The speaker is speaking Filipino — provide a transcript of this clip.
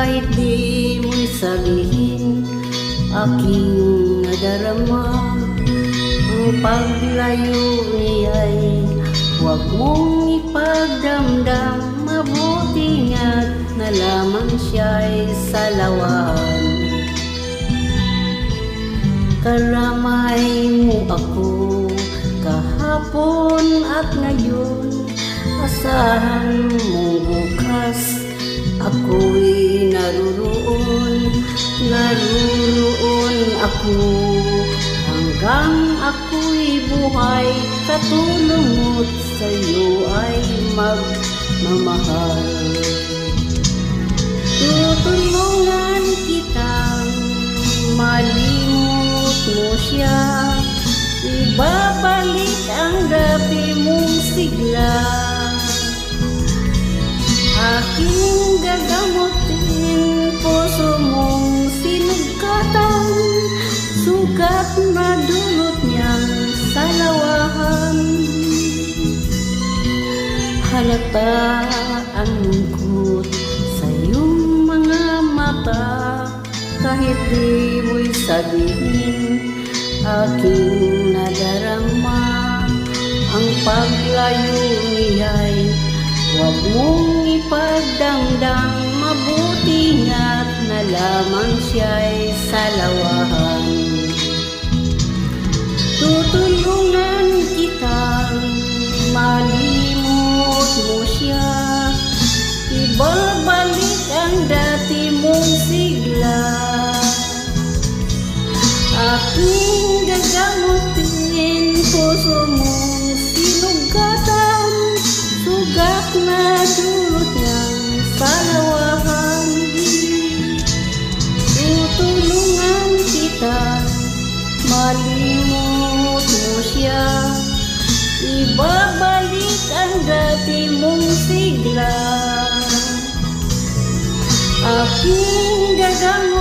Kahit di mo'y sabihin, aking nadarama. Ang paglayo niya'y huwag mong ipagdamdam. Mabuti nga't na lamang siya'y salawan. Karamay mo ako kahapon at ngayon. Asahan mo bukas ako'y naruroon ako. Hanggang ako'y buhay, katulong mo't sa'yo ay magmamahal. Tutulungan kitang malimot mo siya. Ibabalik ang dati mong sigla. Aking gagamutin puso mong sinugkatan. Sugat na dulot niyang salawahan. Halata ang lungkot sa iyong mga mata. Kahit di mo'y sabihin, aking nadarama. Ang paglayo niya'y huwag mong ipagdamdam. Mabuti nga't na lamang siya'y salawahan. Tutulungan kitang malimot mo siya. Ibabalik ang dati mong sigla. Aking gagamutin puso mong sinugatan. Sugat na dulot niyang salawahan. Tutulungan kita, malimot mo siya. Ibabalik ang dati mong sigla. Aking gagamitin